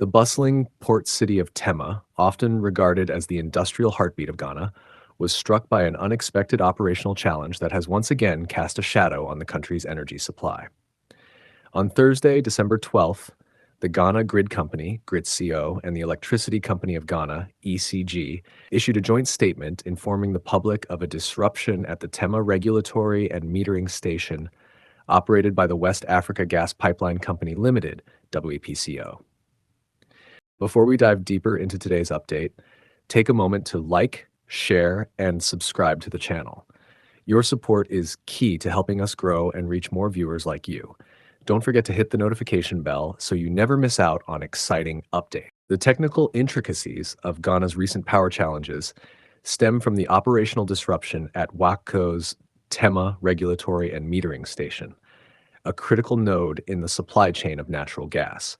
The bustling port city of Tema, often regarded as the industrial heartbeat of Ghana, was struck by an unexpected operational challenge that has once again cast a shadow on the country's energy supply. On Thursday, December 12th, the Ghana Grid Company, GRIDCo, and the Electricity Company of Ghana, ECG, issued a joint statement informing the public of a disruption at the Tema Regulatory and Metering Station operated by the West Africa Gas Pipeline Company Limited, WAPCo. Before we dive deeper into today's update, take a moment to like, share, and subscribe to the channel. Your support is key to helping us grow and reach more viewers like you. Don't forget to hit the notification bell so you never miss out on exciting updates. The technical intricacies of Ghana's recent power challenges stem from the operational disruption at WAPCo's Tema Regulatory and Metering Station, a critical node in the supply chain of natural gas.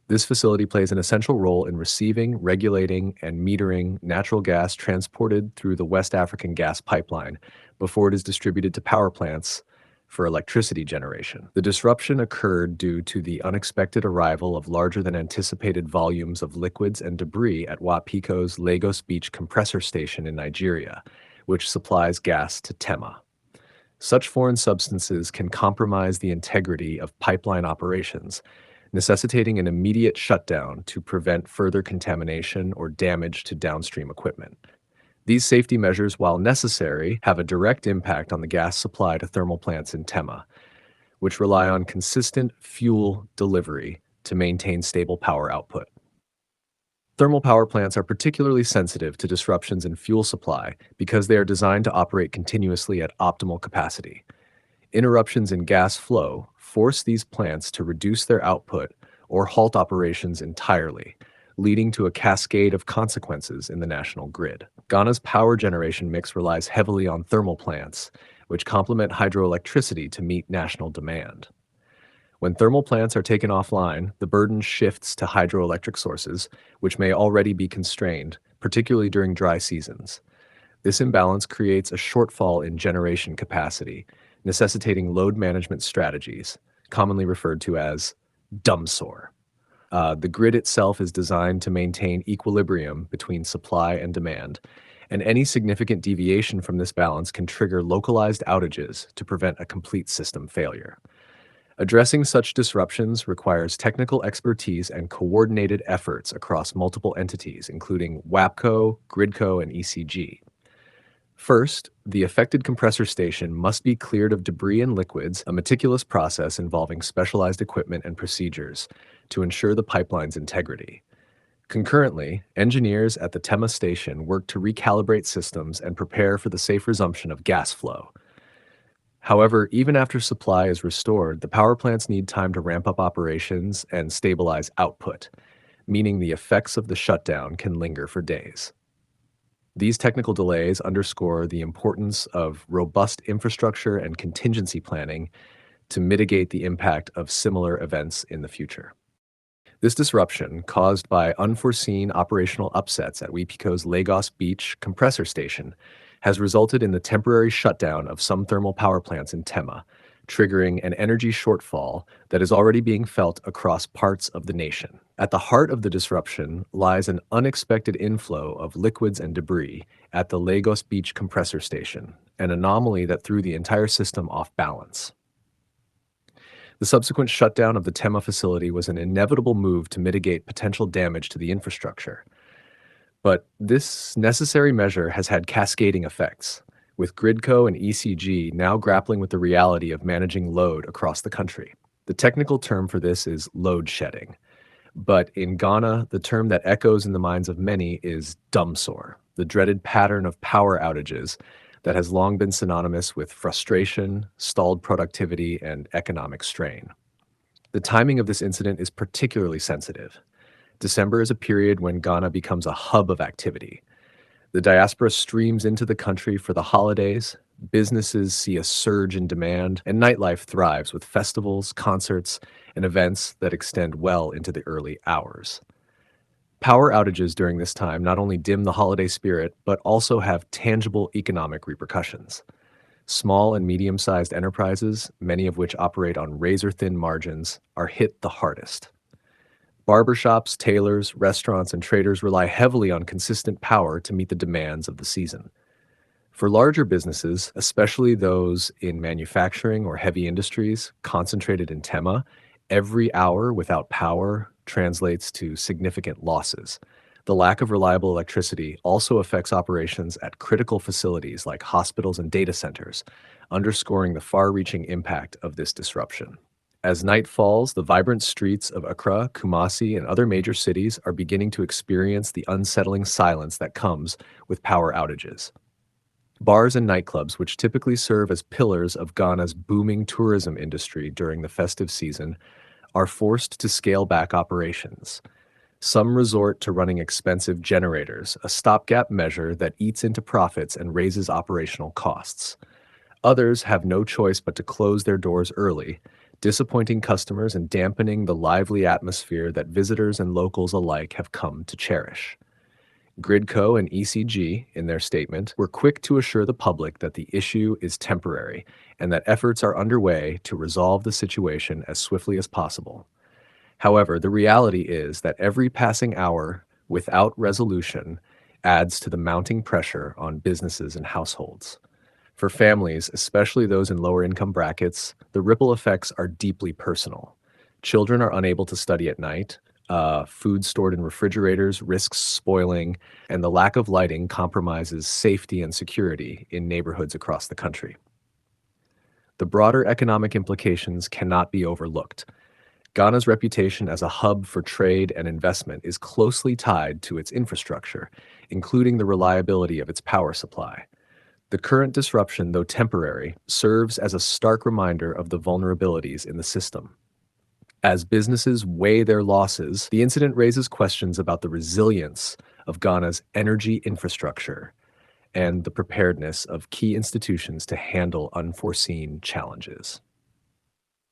This facility plays an essential role in receiving, regulating, and metering natural gas transported through the West African gas pipeline before it is distributed to power plants for electricity generation. The disruption occurred due to the unexpected arrival of larger than anticipated volumes of liquids and debris at WAPCo's Lagos Beach Compressor Station in Nigeria, which supplies gas to Tema. Such foreign substances can compromise the integrity of pipeline operations, necessitating an immediate shutdown to prevent further contamination or damage to downstream equipment. These safety measures, while necessary, have a direct impact on the gas supply to thermal plants in Tema, which rely on consistent fuel delivery to maintain stable power output. Thermal power plants are particularly sensitive to disruptions in fuel supply because they are designed to operate continuously at optimal capacity. Interruptions in gas flow force these plants to reduce their output or halt operations entirely, leading to a cascade of consequences in the national grid. Ghana's power generation mix relies heavily on thermal plants, which complement hydroelectricity to meet national demand. When thermal plants are taken offline, the burden shifts to hydroelectric sources, which may already be constrained, particularly during dry seasons. This imbalance creates a shortfall in generation capacity, necessitating load management strategies, commonly referred to as dumbsore. The grid itself is designed to maintain equilibrium between supply and demand, and any significant deviation from this balance can trigger localized outages to prevent a complete system failure. Addressing such disruptions requires technical expertise and coordinated efforts across multiple entities, including WAPCo, GRIDCo, and ECG. First, the affected compressor station must be cleared of debris and liquids, a meticulous process involving specialized equipment and procedures to ensure the pipeline's integrity. Concurrently, engineers at the Tema station work to recalibrate systems and prepare for the safe resumption of gas flow. However, even after supply is restored, the power plants need time to ramp up operations and stabilize output, meaning the effects of the shutdown can linger for days. These technical delays underscore the importance of robust infrastructure and contingency planning to mitigate the impact of similar events in the future. This disruption, caused by unforeseen operational upsets at WAPCo's Lagos Beach Compressor Station, has resulted in the temporary shutdown of some thermal power plants in Tema, triggering an energy shortfall that is already being felt across parts of the nation. At the heart of the disruption lies an unexpected inflow of liquids and debris at the Lagos Beach Compressor Station, an anomaly that threw the entire system off balance. The subsequent shutdown of the Tema facility was an inevitable move to mitigate potential damage to the infrastructure. But this necessary measure has had cascading effects, with GRIDCo and ECG now grappling with the reality of managing load across the country. The technical term for this is load shedding, but in Ghana, the term that echoes in the minds of many is dumbsore, the dreaded pattern of power outages that has long been synonymous with frustration, stalled productivity, and economic strain. The timing of this incident is particularly sensitive. December is a period when Ghana becomes a hub of activity. The diaspora streams into the country for the holidays, businesses see a surge in demand, and nightlife thrives with festivals, concerts, and events that extend well into the early hours. Power outages during this time not only dim the holiday spirit, but also have tangible economic repercussions. Small and medium-sized enterprises, many of which operate on razor-thin margins, are hit the hardest. Barbershops, tailors, restaurants, and traders rely heavily on consistent power to meet the demands of the season. For larger businesses, especially those in manufacturing or heavy industries concentrated in Tema, every hour without power translates to significant losses. The lack of reliable electricity also affects operations at critical facilities like hospitals and data centers, underscoring the far reaching impact of this disruption. As night falls, the vibrant streets of Accra, Kumasi, and other major cities are beginning to experience the unsettling silence that comes with power outages. Bars and nightclubs, which typically serve as pillars of Ghana's booming tourism industry during the festive season, are forced to scale back operations. Some resort to running expensive generators, a stopgap measure that eats into profits and raises operational costs. Others have no choice but to close their doors early, disappointing customers and dampening the lively atmosphere that visitors and locals alike have come to cherish. GRIDCo and ECG, in their statement, were quick to assure the public that the issue is temporary and that efforts are underway to resolve the situation as swiftly as possible. However, the reality is that every passing hour without resolution adds to the mounting pressure on businesses and households. For families, especially those in lower income brackets, the ripple effects are deeply personal. Children are unable to study at night, food stored in refrigerators risks spoiling, and the lack of lighting compromises safety and security in neighborhoods across the country. The broader economic implications cannot be overlooked. Ghana's reputation as a hub for trade and investment is closely tied to its infrastructure, including the reliability of its power supply. The current disruption, though temporary, serves as a stark reminder of the vulnerabilities in the system. As businesses weigh their losses, the incident raises questions about the resilience of Ghana's energy infrastructure and the preparedness of key institutions to handle unforeseen challenges.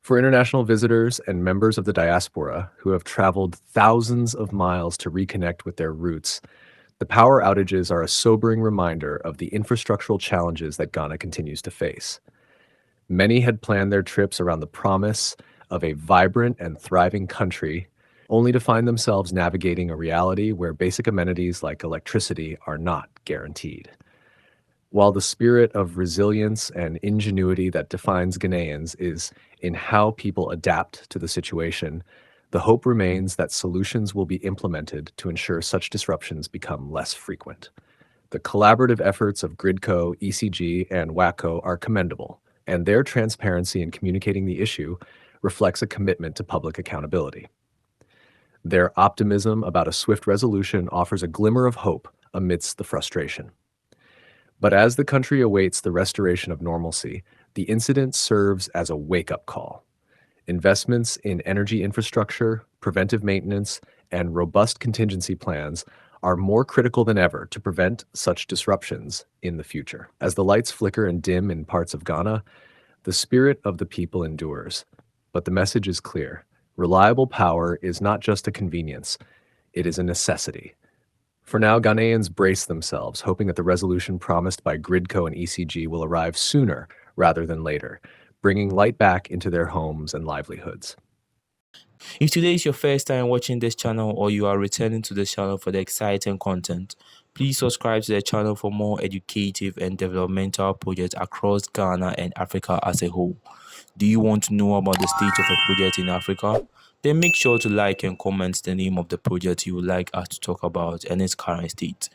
For international visitors and members of the diaspora who have traveled thousands of miles to reconnect with their roots, the power outages are a sobering reminder of the infrastructural challenges that Ghana continues to face. Many had planned their trips around the promise of a vibrant and thriving country, only to find themselves navigating a reality where basic amenities like electricity are not guaranteed. While the spirit of resilience and ingenuity that defines Ghanaians is in how people adapt to the situation, the hope remains that solutions will be implemented to ensure such disruptions become less frequent. The collaborative efforts of GRIDCo, ECG, and WAPCo are commendable, and their transparency in communicating the issue reflects a commitment to public accountability. Their optimism about a swift resolution offers a glimmer of hope amidst the frustration. But as the country awaits the restoration of normalcy, the incident serves as a wake-up call. Investments in energy infrastructure, preventive maintenance, and robust contingency plans are more critical than ever to prevent such disruptions in the future. As the lights flicker and dim in parts of Ghana, the spirit of the people endures. But the message is clear. Reliable power is not just a convenience, it is a necessity. For now, Ghanaians brace themselves, hoping that the resolution promised by GRIDCo and ECG will arrive sooner rather than later, bringing light back into their homes and livelihoods. If today is your first time watching this channel or you are returning to this channel for the exciting content, please subscribe to the channel for more educative and developmental projects across Ghana and Africa as a whole. Do you want to know about the state of a project in Africa? Then make sure to like and comment the name of the project you would like us to talk about and its current state.